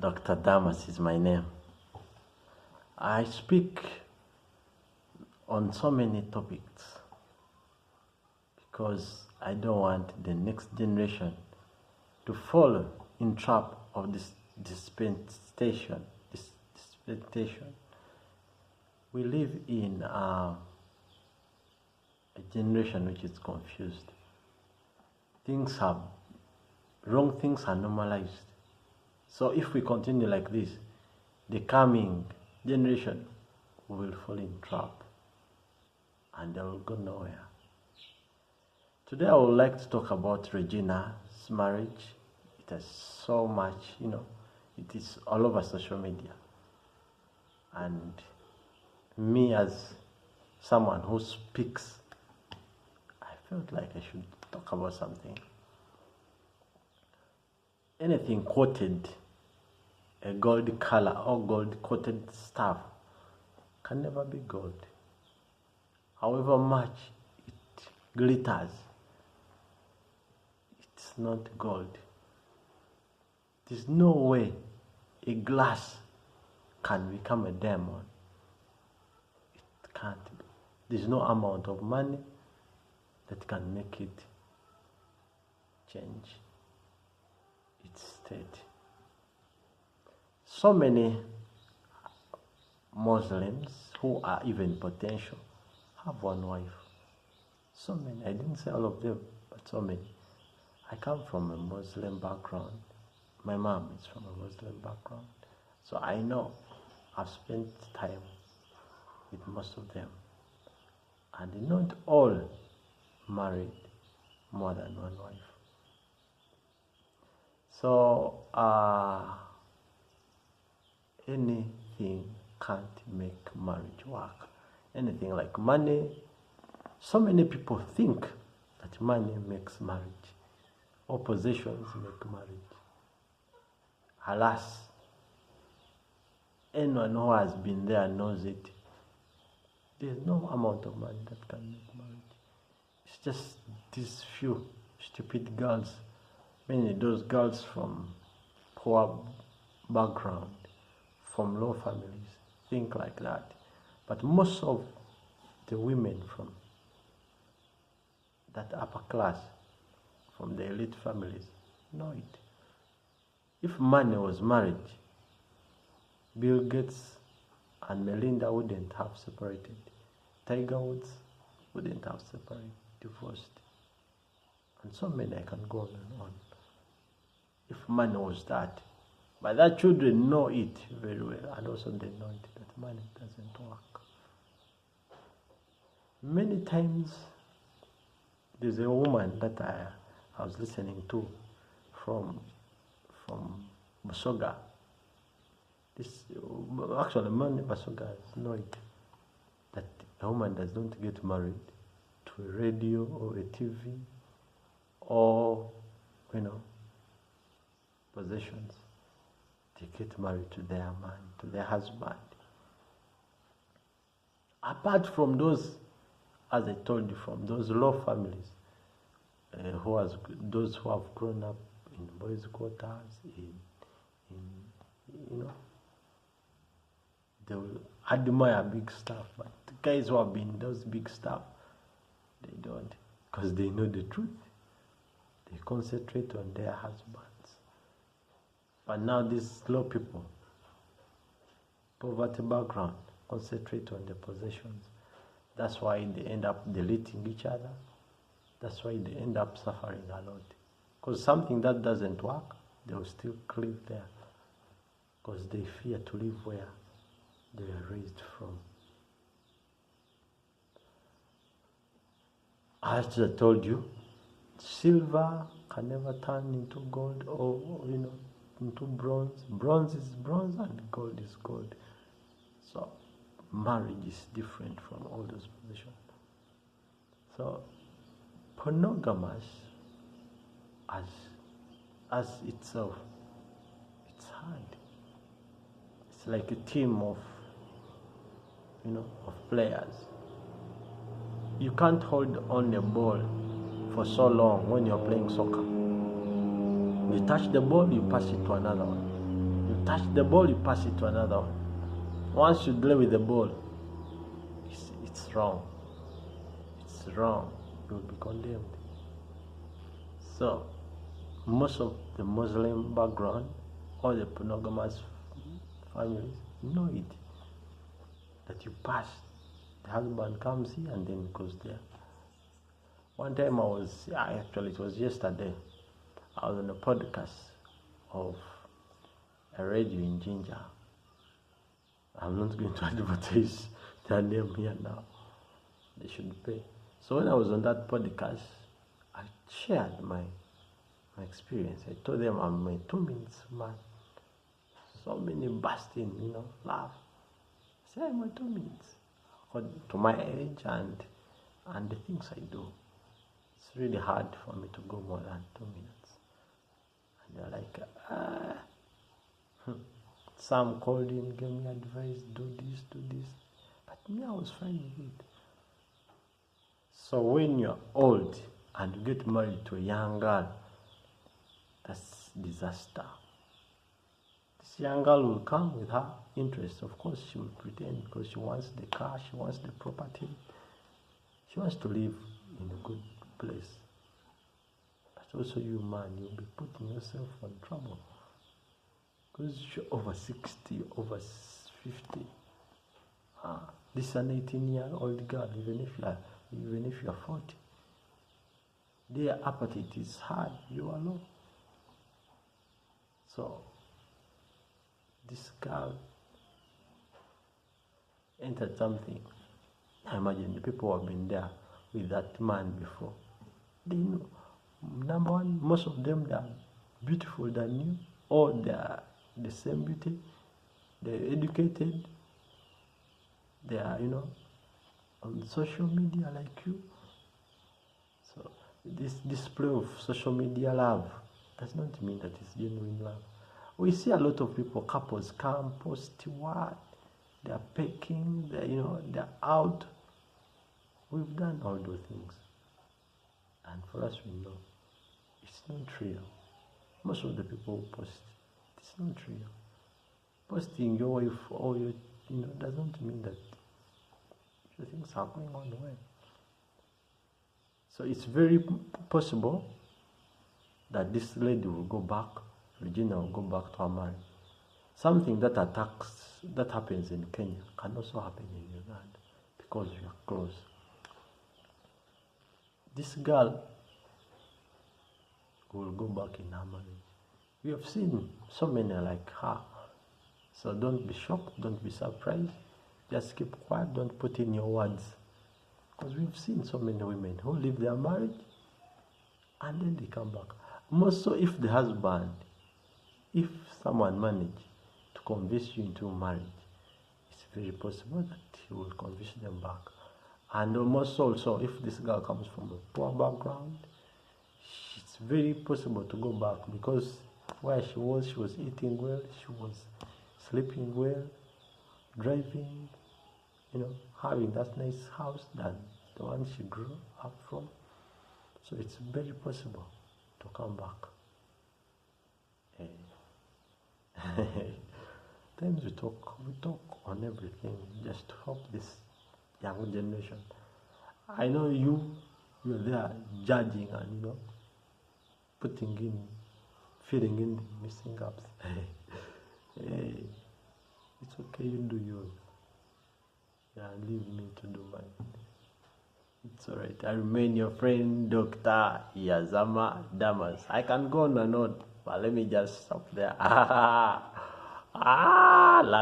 Dr. Damas is my name. I speak on so many topics because I don't want the next generation to fall in trap of this dispensation. We live in a generation which is confused. Wrong things are normalized. So if we continue like this, the coming generation will fall in trap and they will go nowhere. Today I would like to talk about Regina's marriage. It has so much, it is all over social media. And me as someone who speaks, I felt like I should talk about something. Anything coated a gold color or gold coated stuff can never be gold. However much it glitters, it's not gold. There's no way a glass can become a diamond. It can't be. There's no amount of money that can make it change its state. So many Muslims who are even potential have one wife. So many. I didn't say all of them, but so many. I come from a Muslim background. My mom is from a Muslim background. So I know. I've spent time with most of them. And not all married more than one wife. So anything can't make marriage work. Anything like money. So many people think that money makes marriage, or possessions make marriage. Alas, anyone who has been there knows it. There's no amount of money that can make marriage. It's just these few stupid girls, many those girls from poor background, from low families, think like that. But most of the women from that upper class, from the elite families, know it. If money was marriage, Bill Gates and Melinda wouldn't have separated. Tiger Woods wouldn't have separated, divorced. And so many, I can go on and on. If money was that. But that children know it very well, and also they know it that money doesn't work. Many times, there's a woman that I was listening to from Busoga. Actually, Mani Busoga know it, that a woman does not get married to a radio or a TV or, possessions. They get married to their man, to their husband. Apart from those, as I told you, from those low families, those who have grown up in boys' quarters, they will admire big stuff, but the guys who have been those big stuff, they don't, because they know the truth. They concentrate on their husbands. But now these low people, poverty background, concentrate on the possessions. That's why they end up deleting each other. That's why they end up suffering a lot. Because something that doesn't work, they will still live there. Because they fear to live where they were raised from. As I told you, silver can never turn into gold or, into bronze. Bronze is bronze and gold is gold. So marriage is different from all those positions. So monogamous as itself, it's hard. It's like a team of players. You can't hold on a ball for so long when you're playing soccer. You touch the ball, you pass it to another one. You touch the ball, you pass it to another one. Once you play with the ball, it's wrong. It's wrong. You'll be condemned. So, most of the Muslim background or the monogamous families know it. That you pass, the husband comes here and then goes there. One time actually it was yesterday, I was on a podcast of a radio in Ginger. I'm not going to advertise their name here now. They should pay. So when I was on that podcast, I shared my experience. I told them I'm a 2 minutes man. So many bursting, laugh. I said I'm a 2 minutes. According to my age and the things I do. It's really hard for me to go more than 2 minutes. And they're like, Some called in, gave me advice, do this. But me, I was fine with it. So when you're old and you get married to a young girl, that's disaster. This young girl will come with her interests. Of course, she will pretend because she wants the car, she wants the property. She wants to live in a good place. But also you, man, you'll be putting yourself on trouble. Because you're over 60, over 50. This is an 18-year-old girl, even if you're 40. Their appetite is high, you are low. So, this girl entered something. I imagine the people who have been there with that man before. They know. Number one, most of them, they are beautiful than you, or they are the same beauty. They're educated. They are, on social media like you. So this display of social media love does not mean that it's genuine love. We see a lot of people, couples come, post what, they're packing, they're out. We've done all those things. And for us, we know it's not real. Most of the people who post, it's not real. Posting your wife or your, doesn't mean that the things are going on well. So it's very possible that this lady will go back, Regina will go back to her marriage. Something that happens in Kenya can also happen in Uganda because we are close. This girl will go back in her marriage. We have seen so many like her. So don't be shocked, don't be surprised. Just keep quiet, don't put in your words. Because we've seen so many women who leave their marriage and then they come back. Most so if the husband, if someone managed to convince you into marriage, it's very possible that he will convince them back. And almost also, if this girl comes from a poor background, it's very possible to go back because where she was eating well, she was sleeping well, driving, having that nice house than the one she grew up from. So it's very possible to come back. Times we talk on everything just to help this young generation. I know you're there judging and filling in the missing gaps. Hey, it's okay, you do yours. Yeah, leave me to do mine. It's alright. I remain your friend, Dr. Yazama Damas. I can go on and on, but let me just stop there. Love you.